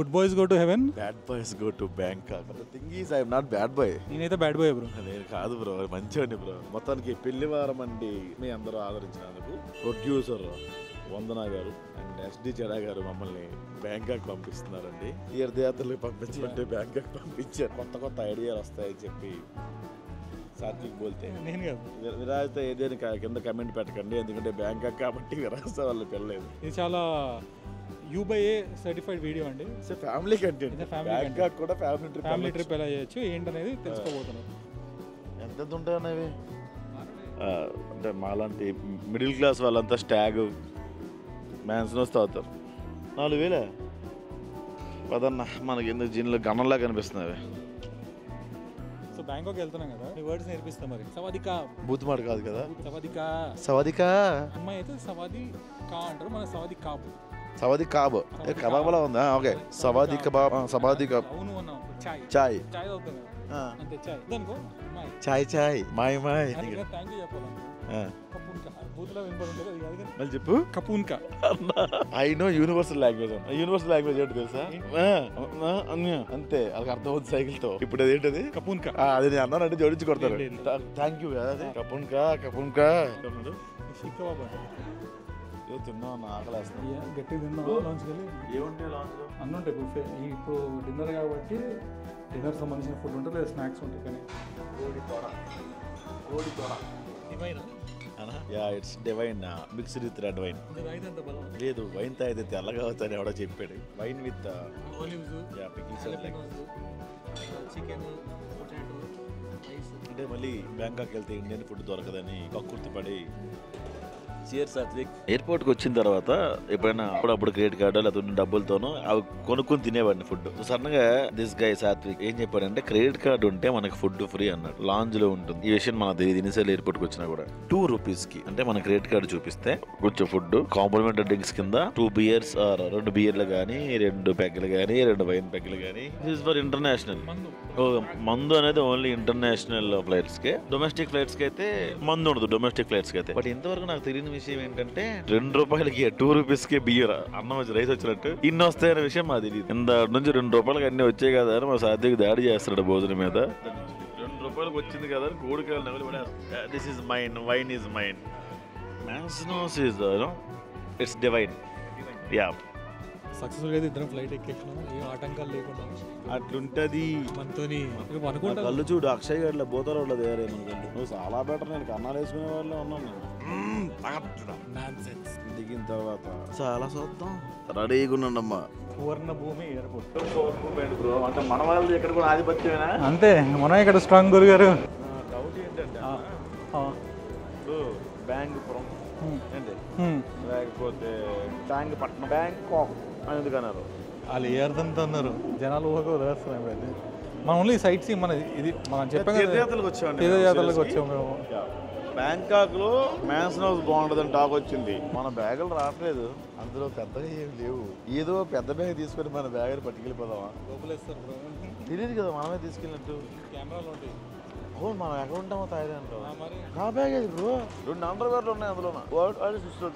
Good boys go to heaven. Bad boys go to Bangkok. But the thing is, I am not bad boy. నేనైతే bad boy bro. నేను కాదు bro, మంచివాడిని bro. మొత్తానికి పెళ్లి వారం అండి మీ అందరూ ఆదరించినందుకు ప్రొడ్యూసర్ వందన గారు అండ్ ఎస్డి జడా గారు మమ్మల్ని బ్యాంకాక్ పంపిస్తున్నారండి. తీర్థయాత్రలకు పంపించమంటే బ్యాంకాక్ పంపించారు. కొత్త ఐడియాలు వస్తాయని చెప్పి సాత్విక్ బోల్తే నేను కాదు. విరాజిత ఏదైనా కింద కమెంట్ పెట్టకండి, ఎందుకంటే బ్యాంకాక్ కాబట్టి విరాజిత వాళ్ళు పెళ్ళలేదు. ఇది చాలా UBA సర్టిఫైడ్ వీడియో అండి. Family content. బ్యాంకాక్ కూడా ఫ్యామిలీ ట్రిప్ ఎలా చేయొచ్చు ఏంటనేది తెలుసుకోబోతున్నాం. ఎంత ఉంటాయి అనేవి అంటే మాలాంటి మిడిల్ క్లాస్ వాళ్ళంతా స్టాగ్ మ్యాన్స్నోస్ తాగుతారు. 4,000 పదన్న మనకి ఎందుకు జీన్లో గణంలా కనిపిస్తున్నాయి. సో బ్యాంకాక్ వెళ్తున్నాం కదా, ఈ వర్డ్స్ నేర్పిస్తాం. మరి సవాదికా బూతుమాట కాదు కదా, సవాదికా అమ్మాయి అయితే సవాది కా అంటారు, మన సవాది కాబు. సవాది కాబ్ కబాబ్లా ఉందా? ఓకే, సవాది కబాబ్, సవాది కబాబ్. అవును అన్నాం. చాయ్ చాయ్ చాయ్ అవుతుంది కదా, అంతే. చాయ్ అనుకో, చాయ్ మాయ్ మాయ్. థ్యాంక్ యూ చెప్పాలి. కపూన్కా బూతులో వినపడుతుంది అది కాదు, మళ్ళీ చెప్పు. కపూన్కా. I know universal language. Universal language ఏంటి తెలుసా? అంతే, వాళ్ళకి అర్థం అవుతుంది సైకిల్ తో. ఇప్పుడు అది ఏంటది? కపూన్కా. అది నేను అన్నానంటే జోడించి కొడతారు. థ్యాంక్ యూ కదా, కపూన్కా. తిన్నా ఆకలేస్తుంది. గట్టి తిన్నా లాంచ్కి వెళ్ళి ఏముంటాయి లాంచ్? అన్నీ ఉంటాయి. బుఫే ఇప్పుడు డిన్నర్ కాబట్టి డిన్నర్ సంబంధించిన ఫుడ్ ఉంటుంది, లేదా స్నాక్స్ ఉంటాయి. కానీ it's divine mixed with red wine. లేదు, వైన్ తాగితే తెల్లగా అవుతాయని ఎవడో చెప్పాడు. వైన్ విత్ చికెన్ అంటే మళ్ళీ బ్యాంకాక్ వెళ్తే ఇండియన్ ఫుడ్ దొరకదని కక్కుర్తి పడి ఎయిర్పోర్ట్కి వచ్చిన తర్వాత ఎప్పుడైనా అప్పుడప్పుడు క్రెడిట్ కార్డు లేకపోతే డబ్బులతోనూ అవి కొనుక్కొని తినేవాడిని ఫుడ్. సడన్ గా దిస్ గై సాత్విక్ ఏం చెప్పాడంటే, క్రెడిట్ కార్డు ఉంటే మనకి ఫుడ్ ఫ్రీ అన్నాడు. లాంజ్ లో ఉంటుంది. ఈ విషయం మనకు తెలియదు. ఇనిషియల్ ఎయిర్పోర్ట్ కి వచ్చినా కూడా 2 రూపీస్ కి అంటే మన క్రెడిట్ కార్డు చూపిస్తే కొంచెం ఫుడ్, కాంప్లిమెంటరీ డ్రింక్స్ కింద 2 బియర్స్ ఆర్ 2 బియర్లు కానీ, 2 పెగ్గులు కానీ, 2 వైన్ పెగ్గులు కానీ. This for international. మందు అనేది ఓన్లీ ఇంటర్నేషనల్ ఫ్లైట్స్ కే. డొమెస్టిక్ ఫ్లైట్స్ కి అయితే మందు ఉండదు. డొమెస్టిక్ ఫ్లైట్స్ కి అయితే. బట్ ఇంతవరకు నాకు తెలియని విషయం ఏంటంటే, 2 రూపాయలకి 2 రూపీస్ కి బియర్, అన్నం వచ్చి రైస్ వచ్చినట్టు ఇన్ని వస్తాయనే విషయం మాకు తెలియదు. ఇంత నుంచి 2 రూపాయలకి అన్ని వచ్చాయి కదా అని మా సాధ్యకి దాడి చేస్తున్నాడు భోజనం మీద. 2 రూపాయలకి వచ్చింది కదా అని కోడికాయలు నవ్వులు. This is mine, wine is mine. మ్యాన్స్నోస్ is it's divine. Yeah, successful గా ఇద్దరం ఫ్లైట్ ఎక్కేసినాము, ఏ ఆటంకాలు లేకుండా. అట్లుంటది మనతోని అనుకుంటా. కళ్ళు చూడు, అక్షయ్ గడ్ల బోతలో తయారేమనుకోండి. నువ్వు చాలా బెటర్. నేను కన్నాలు వేసుకునే వాళ్ళే ఉన్నాను. దిగిన తర్వాత చాలా చూద్దాం, రెడీగా ఉన్నాడమ్మా. సువర్ణ భూమి ఎయిర్పోర్ట్. అంటే మన వాళ్ళు ఎక్కడ కూడా ఆధిపత్యమేనా? అంతే, మనం ఇక్కడ స్ట్రాంగ్ గురుగారు. డౌట్ ఏంటంటే, బ్యాంకుపురం లేకపోతే బ్యాంకుపట్నం, బ్యాంకాక్ అని ఎందుకు అన్నారు? వాళ్ళు ఏ అర్థంతో అన్నారు? జనాలు ఊహకు వదిలేస్తున్నాం. అయితే మనం ఓన్లీ సైట్ సీ, మన ఇది మనం చెప్పాం తీర్థయాత్రలకు వచ్చాము. తీర్థయాత్రలకు వచ్చాము మేము. బ్యాంకాక్ లో మ్యాన్స్నోస్ బాగుంటుందని టాక్ వచ్చింది. మన బ్యాగులు రావట్లేదు, అందులో పెద్దగా ఏమి లేవు. ఏదో పెద్ద బ్యాగ్ తీసుకొని మన బ్యాగ్ పట్టుకెళ్ళిపోదామా? తెలియదు కదా మనమే తీసుకెళ్ళినట్టు. కెమెరాలు ఉంటాయి. అవును, మనం ఎక్కడ ఉంటామో థాయిలాండ్లో. నా బ్యాగేజ్ బ్రో, 2 అండర్వేర్లు ఉన్నాయి అందులో.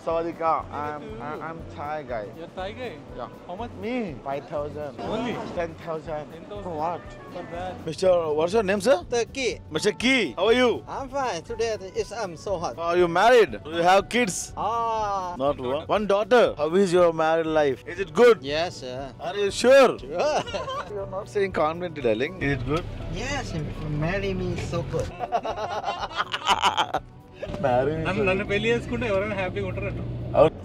సవాదికా, I'm Thai guy. You're Thai guy? Yeah. How much? Me 5,000. Only 10,000. 10,000. For what? For that. Mr. What's your name, sir? Turkey. Mr. Key. How are you? I'm fine. Today I'm so hot. Are you married? Do you have kids? Ah. Not one. One daughter. How is your married life? Is it good? Yes, sir. Are you sure? Sure. You're not saying confidently, darling. Is it good? Yes, marry me so good. Marry me. నన్ను పెళ్లి చేసుకుంటే ఎవరైనా హ్యాపీగా ఉంటారట.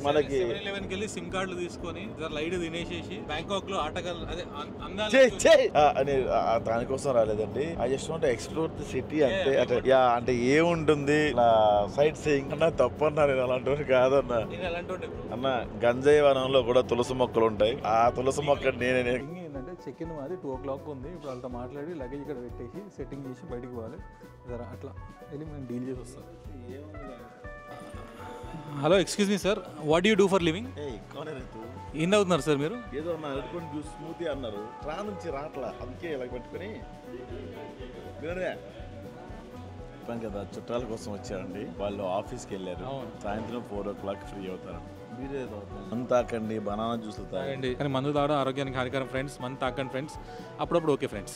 మనకి 7-Eleven కి వెళ్ళి SIM కార్డులు తీసుకొని లైట్ తినేసేసి బ్యాంకాక్ లో ఆటగాళ్ళు అదే అని దానికోసం రాలేదండి. I just want explore the city అంతే. అంటే ఏముంటుంది సైట్ సీయింగ్ అన్నా తప్పు అన్నా. నేను అలాంటి కాదన్నా. అన్న, గంజాయి వనంలో కూడా తులసి మొక్కలు ఉంటాయి. ఆ తులసి మొక్క నేనే. ఏంటంటే చెక్ ఇన్ మాది 2 o'clock ఉంది. ఇప్పుడు వాళ్ళతో మాట్లాడి లగేజ్ ఇక్కడ పెట్టేసి సెట్టింగ్ చేసి బయటికి పోవాలి. అట్లా వెళ్ళి మేము డీల్ చేసి వస్తాం. Hello, excuse me sir, what do you do for living? ఏం అవుతున్నారు సార్ మీరు? ఏదో అడుగుకొని జ్యూస్ స్మూతీ అన్నారు. ట్రా నుంచి రాట్లా, అందుకే ఇలా పెట్టుకుని చెప్పాను కదా, చుట్టాల కోసం వచ్చారండి. వాళ్ళు ఆఫీస్కి వెళ్ళారు. సాయంత్రం 4 o'clock ఫ్రీ అవుతారు. మీరే మందు తాకండి, బనానా జ్యూస్ తాగండి, కానీ మందు తాగడం ఆరోగ్యానికి హానికరం ఫ్రెండ్స్. మందు తాకండి ఫ్రెండ్స్, అప్పుడప్పుడు okay friends.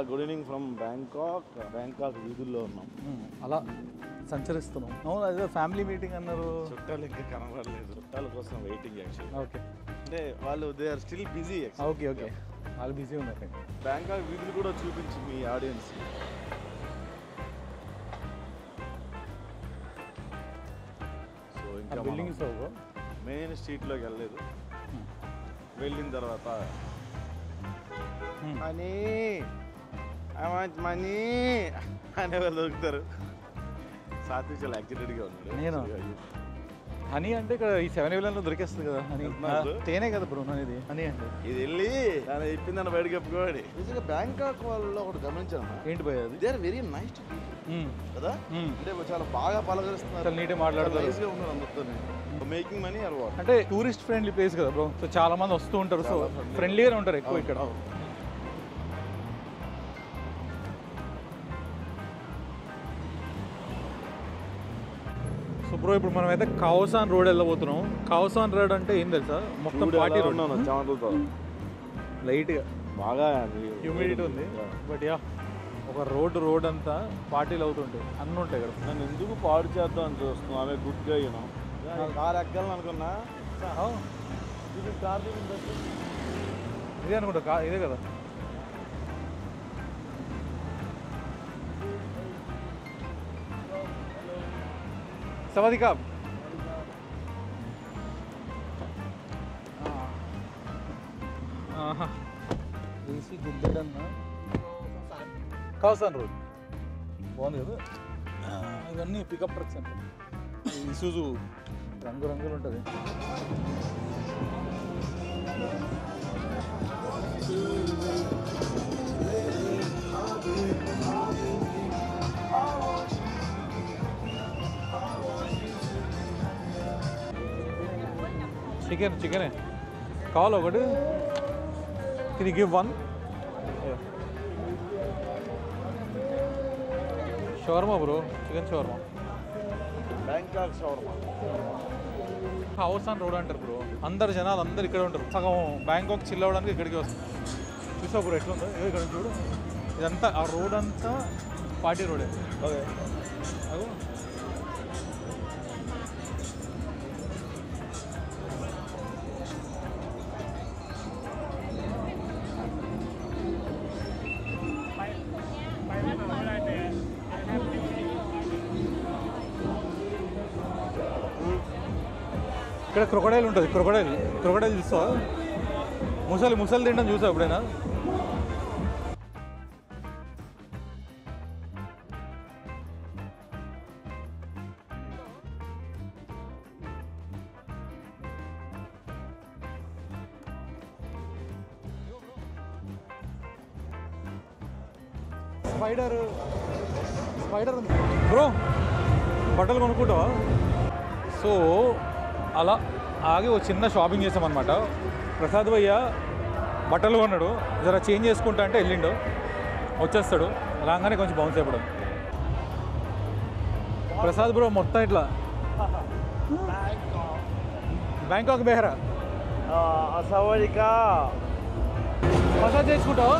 Good evening from Bangkok వీధుల్లో ఉన్నాం. అలా సంచరిస్తున్నాం. అవును, అదే ఫ్యామిలీ మీటింగ్ అన్నారు. చుట్టాలు ఇంకా కనబడలేదు, చుట్టాల కోసం వెయిటింగ్ యాక్చువల్లీ. ఓకే, అంటే వాళ్ళు they are still busy. Okay okay, వాళ్ళు బిజీ ఉన్నారు. బ్యాంకాక్ వీధులు కూడా చూపించి మీ ఆడియన్స్. సో ఇంకా బిల్డింగ్స్ మెయిన్ స్ట్రీట్లోకి వెళ్ళలేదు. వెళ్ళిన తర్వాత మనీ ఐ వాంట్ మనీ అనే వాళ్ళు దొరుకుతారు. సాత్విక్ చాలా యాక్టివ్గా ఉన్నాడు. నేను హనీ అంటే ఇక్కడ ఈ 7-Eleven దొరికేస్తుంది కదా హనీ. తేనే కదా బ్రో అనేది హనీ అంటే. ఇది వెళ్ళి తను చెప్పిందని బయటకు చెప్పుకోవాలి. నిజంగా బ్యాంకాక్ వాళ్ళలో ఒకటి గమనించాను. ఏంటి భయ అది? దే ఆర్ వెరీ నైస్ కదా, అంటే చాలా బాగా పలకరిస్తున్నారు, చాలా నీట్గా మాట్లాడుతారు, నైస్గా ఉన్నారు అందరితో. మేకింగ్ మనీ అలవాటు. అంటే టూరిస్ట్ ఫ్రెండ్లీ ప్లేస్ కదా బ్రో, సో చాలా మంది వస్తూ ఉంటారు, సో ఫ్రెండ్లీగానే ఉంటారు ఎక్కువ ఇక్కడ. సో బ్రో ఇప్పుడు మనం అయితే కావసాన్ రోడ్ వెళ్ళబోతున్నాం. కావసాన్ రోడ్ అంటే ఏం తెలుసా, మొత్తం పార్టీ రోడ్, లైట్గా బాగా హ్యూమిడిటీ ఉంది, బట్ యా ఒక రోడ్ అంతా పార్టీలు అవుతుంటాయి, అన్నీ ఉంటాయి ఇక్కడ. నన్ను ఎందుకు పాడు చేద్దాం అని చూస్తున్నాను. ఆమె గుడ్గా కారు ఎక్కాలని అనుకున్నా, కార్ ఇదే అనుకుంటా, ఇదే కదా. సవాదికాబ్ ఏసీ గుద్దడన్నా కావసాన్ రోడ్ బాగుంది కదా. ఇవన్నీ పికప్ ట్రక్స్ అంటే ఇసుజు రంగులు ఉంటుంది. చికెనే కావాలి ఒకటి. Can you give 1? Shawarma bro, chicken shawarma. Bangkok shawarma. Khaosan road అంటారు బ్రో, అందరు జనాలు అందరు ఇక్కడే ఉంటారు. సగం బ్యాంకాక్ చిల్ అవ్వడానికి ఇక్కడికి వస్తుంది. చూసావు బ్రో ఎట్లా ఉందో, ఇక్కడ చూడు, ఇదంతా ఆ రోడ్ అంతా పార్టీ రోడే. ఓకే, అదో ఇక్కడ క్రొకడైల్ ఉంటుంది. క్రొకడైల్ చూస్తావా? ముసలి తింటాం చూసావు ఎప్పుడైనా? స్పైడర్ బ్రో, బట్టలు కొనుక్కుంటావా? సో అలా ఆగి ఒక చిన్న షాపింగ్ చేసామన్నమాట. ప్రసాద్ భయ్య బట్టలు కొన్నాడు, జర చేంజ్ చేసుకుంటా అంటే వెళ్ళిండు, వచ్చేస్తాడు రాగానే కొంచెం బౌన్స్ అయిపోవడం. ప్రసాద్ బ్రో మొత్తం ఇట్లా బ్యాంకాక్ బెహరా మసాజ్ చేసుకుంటావా?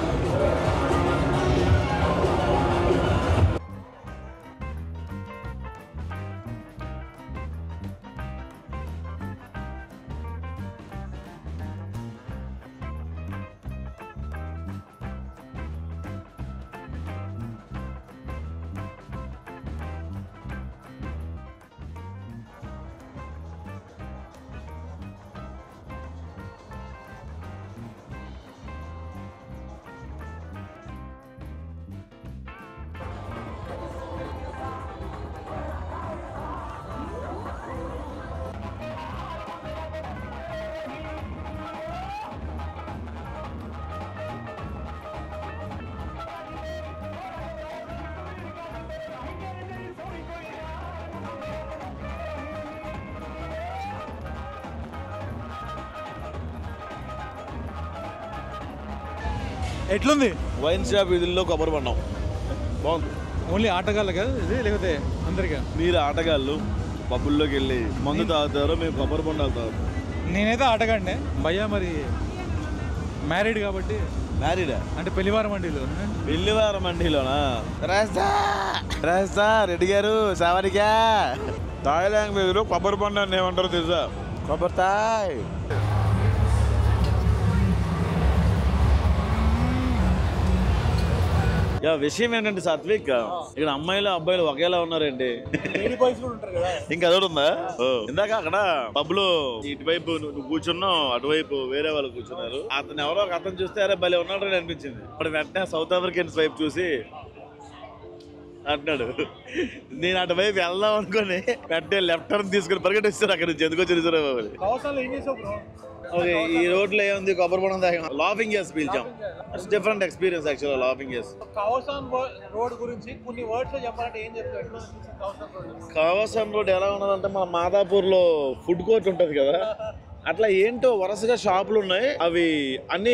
ఎట్లుంది? వైన్ షాప్ వీధుల్లో కొబ్బరి బండం బాగుంది. ఓన్లీ ఆటగాళ్ళు కదా ఇది, లేకపోతే అందరికీ? మీరు ఆటగాళ్ళు పబ్బుల్లోకి వెళ్ళి మందు తాగుతారు, మేము కొబ్బరి బొండాలు తాగుతాం. నేనైతే ఆటగాడినే భయ్యా. మరి మ్యారీడ్ కాబట్టి. మ్యారీడా అంటే పెళ్లివారం మండీలో. పెళ్లివారం మండీలోనా? రాస్తా రెడ్డి గారు సావరికా. థాయ్ లాంగ్వేజ్లో కొబ్బరి బొండాన్ని ఏమంటారో తెలుసా? కొబ్బరి తాయ్. విషయం ఏంటంటే సాత్విక్, ఇక్కడ అమ్మాయిలు అబ్బాయిలు ఒకేలా ఉన్నారండి. ఇంకా అదొకటి ఉందా? ఇందాక అక్కడ పబ్ లో ఇటువైపు నువ్వు కూర్చున్నావు, అటువైపు వేరే వాళ్ళు కూర్చున్నారు. అతను ఎవరో ఒక అతను చూస్తే అరే భలే ఉన్నాడు అనిపించింది. ఇప్పుడు వెంటనే సౌత్ ఆఫ్రికన్స్ వైపు చూసి అంటున్నాడు. నేను అటువైపు వెళ్దాం అనుకుని వెంటనే లెఫ్ట్ టర్న్ తీసుకుని పరిగెట్టిస్తారు అక్కడ నుంచి. ఎందుకు వచ్చి ఓకే, ఈ రోడ్లో ఏముంది? కొబ్బరి బొండం తాగాం, లాఫింగ్ చేసి పీల్చాం. డిఫరెంట్ ఎక్స్పీరియన్స్ యాక్చువల్గా లాఫింగ్ చేసి. కావసాన్ రోడ్ గురించి కొన్ని వర్డ్స్ చెప్పాలంటే ఏం చెప్తారు? కావసాన్ రోడ్ ఎలా ఉన్నదంటే మన మాదాపూర్లో ఫుడ్ కోర్ట్ ఉంటుంది కదా, అట్లా ఏంటో వరుసగా షాపులు ఉన్నాయి. అవి అన్ని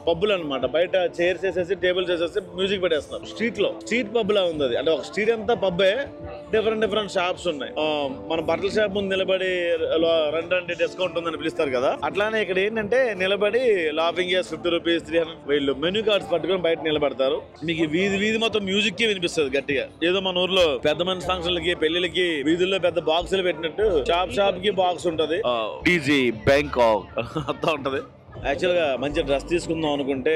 పబ్బులు అనమాట. బయట చైర్స్ వేసేసి టేబుల్స్ వేసేసి మ్యూజిక్ పెట్టేస్తున్నారు. స్ట్రీట్ పబ్ లా ఉంది అది. అంటే ఒక స్ట్రీట్ అంతా పబ్బే, డిఫరెంట్ షాప్స్ ఉన్నాయి. మన బట్టల షాప్ ముందు నిలబడి రెండు డిస్కౌంట్ ఉందని పిలుస్తారు కదా, అట్లానే ఇక్కడ ఏంటంటే నిలబడి లాఫింగ్ చేసి 50 రూపీస్ 300 వీళ్ళు మెనూ కార్డ్స్ పట్టుకొని బయట నిలబడతారు. మీకు వీధి మొత్తం మ్యూజిక్ కి వినిపిస్తుంది గట్టిగా. ఏదో మన ఊర్లో పెద్ద మంది ఫంక్షన్లకి పెళ్లిళ్ళకి వీధుల్లో పెద్ద బాక్సులు పెట్టినట్టు షాప్ కి బాక్స్ ఉంటది. డీజీ బ్యాంకాక్ అంతా ఉంటది. యాక్చువల్గా మంచి డ్రెస్ తీసుకుందాం అనుకుంటే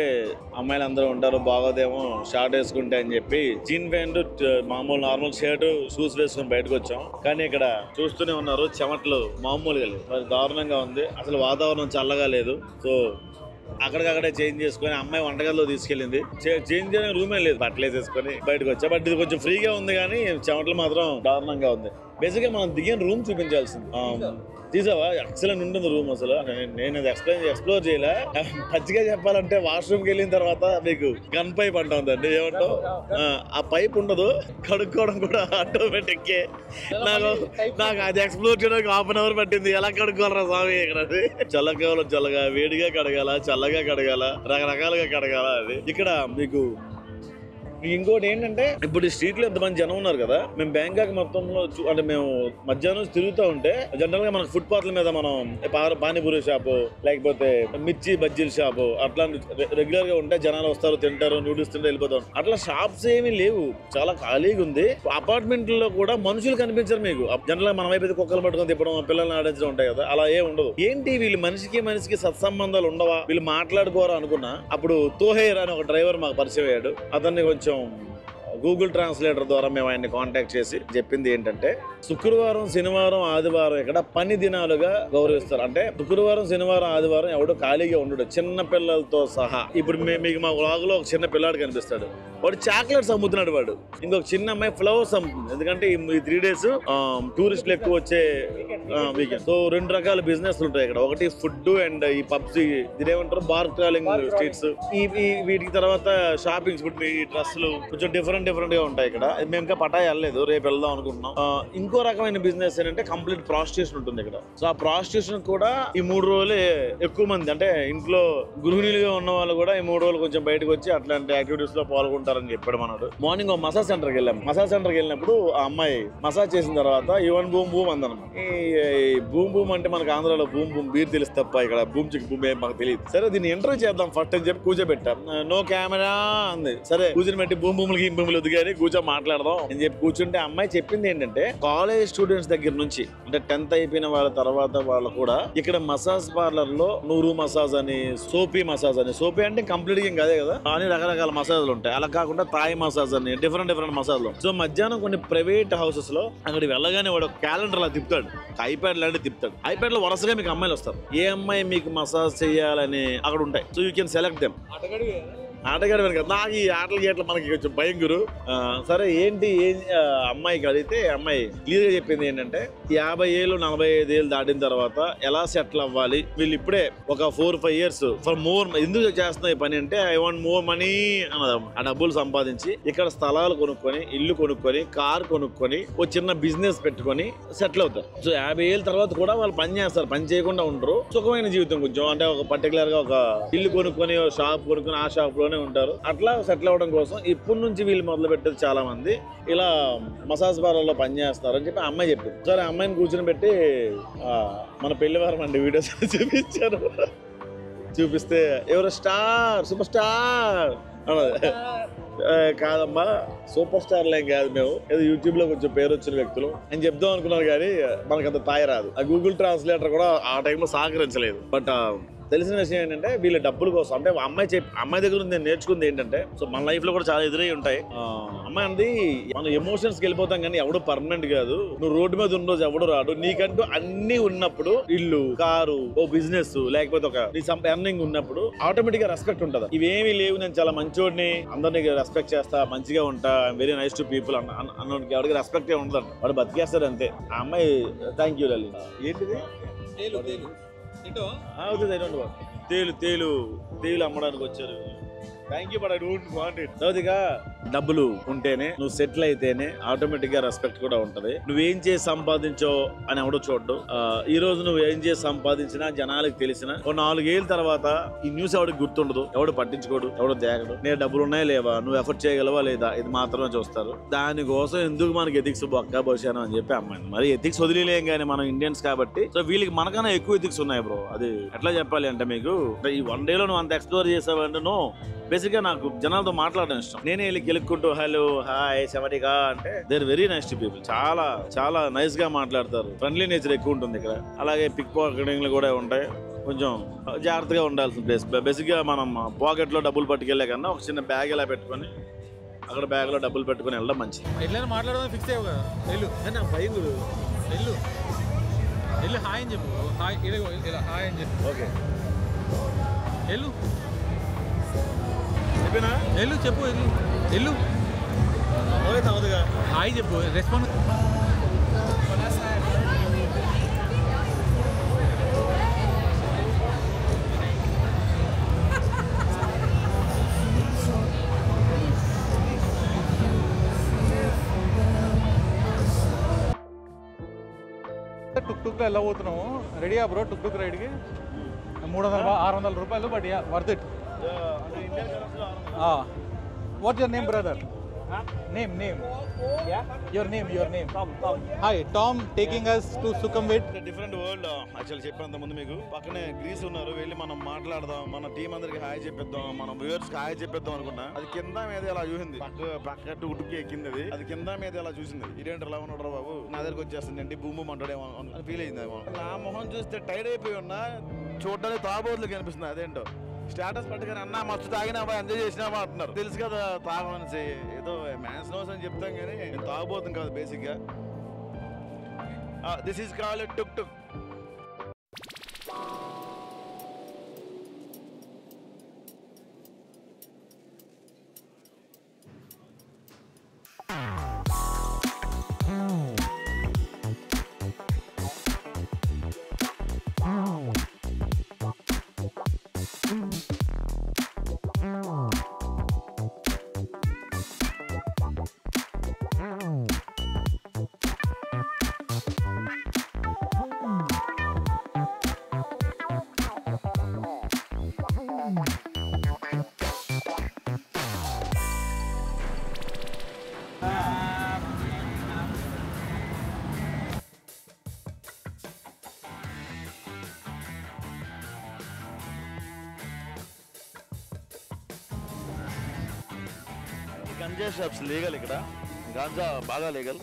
అమ్మాయిలు అందరూ ఉంటారు, బాగోదేమో షార్ట్ వేసుకుంటే అని చెప్పి జీన్ ప్యాంట్, మామూలు నార్మల్ షర్ట్, షూస్ వేసుకుని బయటకు వచ్చాం. కానీ ఇక్కడ చూస్తూనే ఉన్నారు, చెమట్లు మామూలుగా లేదు, మరి దారుణంగా ఉంది. అసలు వాతావరణం చల్లగా లేదు. సో అక్కడికక్కడే చేంజ్ చేసుకుని అమ్మాయి వంటగదిలో తీసుకెళ్ళింది. చేంజ్ చేయడానికి రూమే లేదు, బట్టలు వేసేసుకొని బయటకు వచ్చా. బట్ ఇది కొంచెం ఫ్రీగా ఉంది కానీ చెమటలు మాత్రం దారుణంగా ఉంది. బేసిక్గా మనం దిగిన రూమ్ చూపించాల్సింది. తీసావా? ఎక్సలెంట్ ఉంటుంది రూమ్. అసలు నేను అది ఎక్స్ప్లోర్ చేయలే. పచ్చిగా చెప్పాలంటే వాష్రూమ్కి వెళ్ళిన తర్వాత మీకు గన్ పైప్ అంటుందండి. ఏమంటావు? ఆ పైప్ ఉండదు, కడుక్కోవడం కూడా ఆటోమేటిక్. నాకు అది ఎక్స్ప్లోర్ చేయడానికి 1/2 అవర్ పట్టింది. ఎలా కడుక్కోవాలరా స్వామి ఇక్కడ? చల్లగా వేడిగా కడగాల, చల్లగా కడగాల, రకరకాలుగా కడగాల. అది ఇక్కడ మీకు ఇంకోటి ఏంటంటే ఇప్పుడు ఈ స్ట్రీట్ లో ఎంతమంది జనం ఉన్నారు కదా. మేము బ్యాంకాక్ మొత్తంలో అంటే మేము మధ్యాహ్నం తిరుగుతూ ఉంటే జనరల్ గా మనకు ఫుట్ పాత్ల మీద మనం పానీపూరి షాపు, లేకపోతే మిర్చి బజ్జీల షాపు అట్లా రెగ్యులర్ గా ఉంటే జనాలు వస్తారు, తింటారు, నూడిల్స్ తింటే వెళ్ళిపోతారు. అట్లా షాప్స్ ఏమీ లేవు, చాలా ఖాళీగా ఉంది. అపార్ట్మెంట్ లో కూడా మనుషులు కనిపించరు మీకు. జనరల్ గా మన వైపు అయితే కుక్కలు పట్టుకొని తిప్పడం, పిల్లల్ని ఆడించడం ఉంటాయి కదా, అలా ఏ ఉండదు. ఏంటి వీళ్ళు మనిషికి సత్సంబంధాలు ఉండవా, వీళ్ళు మాట్లాడుకోరా అనుకున్నా. అప్పుడు తోహేర్ అని ఒక డ్రైవర్ మాకు పరిచయం అయ్యాడు. అతన్ని కొంచెం గూగుల్ ట్రాన్స్లేటర్ ద్వారా మేము ఆయన్ని కాంటాక్ట్ చేసి చెప్పింది ఏంటంటే శుక్రవారం, శనివారం, ఆదివారం ఇక్కడ పని దినాలుగా గౌరవిస్తారు. అంటే శుక్రవారం, శనివారం, ఆదివారం ఎవడో ఖాళీగా ఉండడు, చిన్న పిల్లలతో సహా. ఇప్పుడు మీకు మా వ్లాగ్లో ఒక చిన్న పిల్లాడు కనిపిస్తాడు, వాడు చాక్లెట్స్ అమ్ముతున్నాడు. వాడు ఇంకొక చిన్న అమ్మాయి ఫ్లవర్స్ అమ్ముతుంది. ఎందుకంటే ఈ 3 days టూరిస్టులు ఎక్కువ వచ్చే వీకెండ్. సో 2 రకాల బిజినెస్ ఉంటాయి ఇక్కడ. ఒకటి ఫుడ్ అండ్ ఈ పబ్స్, ఇదేమంటారు బార్ ట్రాలింగ్ స్ట్రీట్స్. వీటికి తర్వాత షాపింగ్స్, ఇప్పుడు ఈ డ్రెస్సులు కొంచెం డిఫరెంట్ గా ఉంటాయి ఇక్కడ. మేము ఇంకా పటాయి వెళ్ళలేదు, రేపు వెళ్దాం అనుకుంటున్నాం. ఇంకో రకమైన బిజినెస్ ఏంటంటే కంప్లీట్ ప్రాస్టిట్యూషన్ ఉంటుంది ఇక్కడ. సో ఆ ప్రాస్టిట్యూషన్ కూడా ఈ 3 రోజులు ఎక్కువ మంది, అంటే ఇంట్లో గృహిణులుగా ఉన్న వాళ్ళు కూడా ఈ 3 రోజులు కొంచెం బయటకు వచ్చి అట్లాంటి యాక్టివిటీస్ లో పాల్గొంటారు అని చెప్పాడు మనోడు. మార్నింగ్ మసాజ్ సెంటర్కి వెళ్ళాం. మసాజ్ సెంటర్కి వెళ్ళినప్పుడు ఆ అమ్మాయి మసాజ్ చేసిన తర్వాత ఈవెన్ బూమ్ అందనమాట. ఈ బూమ్ అంటే మనకు ఆంధ్రాలో బూమ్ బీర్ తెలుసు తప్ప ఇక్కడ బూమ్ చిక్ బూమ్ ఏం మాకు తెలియదు. సరే దీన్ని ఇంటర్వ్యూ చేద్దాం ఫస్ట్ అని చెప్పి కూర్చోబెట్టాం. నో కెమెరా అంది. సరే కూర్చొని పెట్టి బూములకి ఒదిగారి కూర్చో మాట్లాడదాం అని చెప్పి కూర్చుంటే అమ్మాయి చెప్పింది ఏంటంటే కాలేజ్ స్టూడెంట్స్ దగ్గర నుంచి అంటే 10th అయిపోయిన వాళ్ళ తర్వాత వాళ్ళు కూడా ఇక్కడ మసాజ్ పార్లర్ లో నూరు మసాజ్ అని, సోపీ మసాజ్ అని, సోపీ అంటే కంప్లీట్ గా అదే కదా, అని రకరకాల మసాజ్లు ఉంటాయి. అలా కాకుండా థాయ్ మసాజ్ అని డిఫరెంట్ మసాజ్లు. సో మధ్యాహ్నం కొన్ని ప్రైవేట్ హౌసెస్ లో అక్కడికి వెళ్ళగానే వాడు క్యాలెండర్ అలా తిప్పుతాడు, ఐప్యాడ్ లాంటి తిప్పుతాడు. ఐప్యాడ్ లో వరుసగా మీకు అమ్మాయిలు వస్తారు. ఏ అమ్మాయి మీకు మసాజ్ చేయాలని అక్కడ ఉంటాయి. So you can select them. ఆటగాడు వెనక నాకు ఈ ఆటలు గేట్లు మనకి కొంచెం భయం గురు. సరే ఏంటి అమ్మాయికి అడిగితే అమ్మాయి క్లియర్ గా చెప్పింది ఏంటంటే 50 ఏళ్ళు 45 ఏళ్ళు దాటిన తర్వాత ఎలా సెటిల్ అవ్వాలి, వీళ్ళు ఇప్పుడే ఒక 4-5 years ఫర్ మోర్ ఎందుకు చేస్తున్న ఈ పని అంటే ఐ వాంట్ మోర్ మనీ అన్నదమ్మ. ఆ డబ్బులు సంపాదించి ఇక్కడ స్థలాలు కొనుక్కొని, ఇల్లు కొనుక్కొని, కార్ కొనుక్కొని, ఓ చిన్న బిజినెస్ పెట్టుకొని సెటిల్ అవుతారు. సో 50 ఏళ్ళ తర్వాత కూడా వాళ్ళు పని చేస్తారు, పని చేయకుండా ఉండరు. సుఖమైన జీవితం కొంచెం అంటే ఒక పర్టికులర్ గా ఒక ఇల్లు కొనుక్కొని, షాప్ కొనుక్కొని, ఆ షాప్ లో అలానే ఉంటారు. అట్లా సెటిల్ అవ్వడం కోసం ఇప్పటి నుంచి వీళ్ళు మొదలు పెట్టేది చాలా మంది ఇలా మసాజ్ పార్లర్లో పనిచేస్తారు అని చెప్పి అమ్మాయి చెప్పింది. సరే అమ్మాయిని కూర్చొని పెట్టి మన పెళ్లి వారం అండి వీడియోస్ చూపించారు. చూపిస్తే ఎవరు స్టార్ సూపర్ స్టార్ కాదమ్మా, సూపర్ స్టార్లేం కాదు, మేము ఏదో యూట్యూబ్ లో కొంచెం పేరు వచ్చిన వ్యక్తులు అని చెప్దాం అనుకున్నారు కానీ మనకు అంత తాయి రాదు. ఆ గూగుల్ ట్రాన్స్లేటర్ కూడా ఆ టైంలో సహకరించలేదు. బట్ తెలిసిన విషయం ఏంటంటే వీళ్ళ డబ్బుల కోసం, అంటే అమ్మాయి దగ్గర నేను నేర్చుకుంది ఏంటంటే, సో మన లైఫ్ లో కూడా చాలా ఎదురై ఉంటాయి. అమ్మాయి అంది మనం ఎమోషన్స్ కి వెళ్ళిపోతాం కానీ ఎవడు పర్మనెంట్ కాదు, నువ్వు రోడ్డు మీద ఉన్న రోజు ఎవడు రాడు, నీకంటూ అన్ని ఉన్నప్పుడు ఇల్లు కారు ఓ బిజినెస్ లేకపోతే ఒక నీ ఎర్నింగ్ ఉన్నప్పుడు ఆటోమేటిక్ గా రెస్పెక్ట్ ఉంటుంది. ఇవేమీ లేవు, నేను చాలా మంచోడిని, అందరినీ రెస్పెక్ట్ చేస్తా, మంచిగా ఉంటా, వెరీ నైస్ టు పీపుల్ అన్నోడికి ఎవరికి రెస్పెక్టే ఉండదు, వాడు బతికేస్తాడు అంతే. ఆ అమ్మాయి థ్యాంక్ యూ లలి. ఏంటిది తేలు అమ్మడానికి వచ్చారు. Thank you but I don't want it. చదువుగా డబ్బులు ఉంటేనే నువ్వు సెటిల్ అయితేనే ఆటోమేటిక్ గా రెస్పెక్ట్ కూడా ఉంటది. నువ్వేం చేసి సంపాదించో అని ఎవడో చూడ్డు. ఈ రోజు నువ్వు ఏం చేసి సంపాదించినా జనాలకు తెలిసిన ఓ 4 ఏళ్ళ తర్వాత ఈ న్యూస్ ఎవడికి గుర్తుండదు, ఎవడు పట్టించుకోడు, ఎవడు తేగడు. నేను డబ్బులు ఉన్నాయా లేవా, నువ్వు ఎఫర్ట్ చేయగలవా లేదా, ఇది మాత్రమే చూస్తారు. దానికోసం ఎందుకు మనకి ఎథిక్స్ బొక్క పోసాను అని చెప్పి అమ్మాయి. మరి ఎథిక్స్ వదిలేం కానీ మనం ఇండియన్స్ కాబట్టి, సో వీళ్ళకి మనకన్నా ఎక్కువ ఎథిక్స్ ఉన్నాయి బ్రో. అది ఎట్లా చెప్పాలి అంటే, మీకు ఈ 1 డేలో నువ్వు అంత ఎక్స్ప్లోర్ చేసావంటే నో. బేసిక్ గా నాకు జనాలతో మాట్లాడడం ఇష్టం. నేనే వెళ్ళి గెలుక్కుంటూ హలో హాయ్ శవటిగా అంటే they are very nice to people. చాలా చాలా నైస్ గా మాట్లాడతారు. ఫ్రెండ్లీ నేచర్ ఎక్కువ ఉంటుంది ఇక్కడ. అలాగే పిక్ పాకెటింగ్లు కూడా ఉంటాయి. కొంచెం జాగ్రత్తగా ఉండాల్సిన ప్లేస్. బేసిక్ గా మనం పాకెట్ లో డబ్బులు పట్టుకెళ్లే కన్నా ఒక చిన్న బ్యాగ్ ఇలా పెట్టుకొని అక్కడ బ్యాగ్ లో డబ్బులు పెట్టుకుని వెళ్ళడం మంచిది. ఎట్లా మాట్లాడదాం ఫిక్స్ అయ్యావు కదా, వెళ్ళు వెళ్ళు వెళ్ళు హాయ్ అని చెప్పు. హాయ్ ఇలా హాయ్ అని చెప్పు. ఓకే వెళ్ళు వెళ్ళు చెప్పు, వెళ్ళు హాయ్ చెప్పు, రెస్పాండ్. టుక్ ఎలా పోతున్నాము, రెడీయా బ్రో? టుక్ రైడ్కి 300-600 రూపాయలు, but yeah worth it. What's your name, brother? Name. Your name. Hi, Tom taking us to Sukhumvit. Different world. Actually చెప్పేంత ముందు మీకు పక్కనే గ్రీస్ ఉన్నారు, వెళ్ళి మనం మాట్లాడదాం, మన టీం అందరికి హాయ్ చెప్పేద్దాం, మన వ్యూవర్స్ కి హాయ్ చెప్పేద్దాం అనుకున్నా. అది కింద మీద అలా చూసింది, పక్క ఉడుకి ఎక్కింది. అది కింద మీద అలా చూసింది. ఇదేంటి ఎలా ఉన్నాడు బాబు, నా దగ్గరికి వచ్చేస్తుందండి భూమి అంటాడేమో అని ఫీల్ అయింది. నా మొహం చూస్తే టైర్డ్ అయిపోయి ఉన్నా, చూడడానికి తాగబోతులకి అనిపిస్తుంది. అదేంటో స్టేటస్ పట్టుకొని అన్నా మస్తు తాగినావా, ఎంజాయ్ చేసినావా అంటున్నారు. తెలుసు కదా తాగమని, ఏదో మ్యాన్స్ నోస్ అని చెప్తాం కానీ నేను తాగబోతుంది కాదు బేసిక్ గా. This is called took took. Ganja shops legal ఇక్కడ, గాంజా బాగా లీగల్.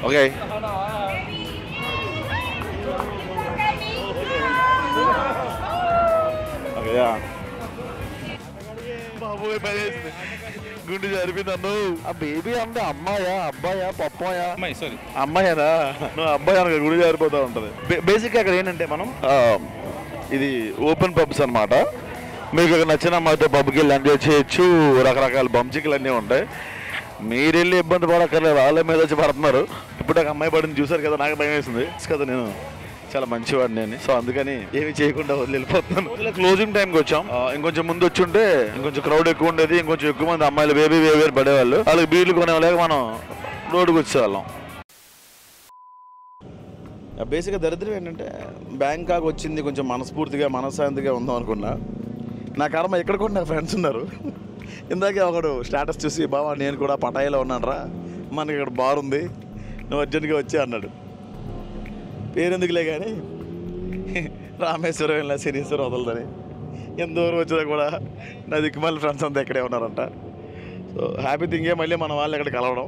ఓకే బాబోయ్ పడేసింది, గుండె జరిపింది. అన్ను ఆ బేబీ అంటే అమ్మాయా అబ్బాయా పప్పాయా? అమ్మాయి, సారీ అమ్మాయేనా? నువ్వు అబ్బాయి అనగా గుడి జారిపోతూ ఉంటుంది. బేసిక్గా అక్కడ ఏంటంటే మనం ఇది ఓపెన్ పబ్స్ అనమాట. మీకు ఇక్కడ నచ్చిన అమ్మాయితో పబ్కి వెళ్ళి ఎంజాయ్ చేయొచ్చు. రకరకాల బంచికలు అన్నీ ఉంటాయి. మీరు వెళ్ళి ఇబ్బంది పడక్కర్లేదు, వాళ్ళ మీద వచ్చి పడుతున్నారు. ఇప్పుడు ఒక అమ్మాయి పడింది చూసారు కదా, నాకు భయం వేసింది కదా, నేను చాలా మంచివాడిని అని. సో అందుకని ఏమి చేయకుండా వెళ్ళిపోతున్నాను. ఇలా క్లోజింగ్ టైంకి వచ్చాం. ఇంకొంచెం ముందు వచ్చి ఉంటే ఇంకొంచెం క్రౌడ్ ఎక్కువ ఉండేది, ఇంకొంచెం ఎక్కువ మంది అమ్మాయిలు బేబీ పడేవాళ్ళు. వాళ్ళకి బీర్లు కొనేవాళ్ళకి మనం రోడ్డుకు వచ్చేవాళ్ళం. బేసిక్గా దరిద్రం ఏంటంటే బ్యాంకాక్ వచ్చింది కొంచెం మనస్ఫూర్తిగా మనశ్శాంతిగా ఉందాం అనుకున్నా. నా కర్మ ఎక్కడ కూడా నా ఫ్రెండ్స్ ఉన్నారు. ఇందాకే ఒకడు స్టేటస్ చూసి, బావా నేను కూడా పటాయిలో ఉన్నానరా, మనకి ఇక్కడ బార్ ఉంది, నువ్వు అర్జెంట్గా వచ్చి అన్నాడు. పేరెందుకులే కానీ రామేశ్వరం ఇలా శనీశ్వరం వదలదని. ఎంత దూరం వచ్చినా కూడా నా దిక్కుమాలి ఫ్రెండ్స్ అంతా ఇక్కడే ఉన్నారంట. సో హ్యాపీ థింగే మళ్ళీ మన వాళ్ళు ఇక్కడ కలవడం.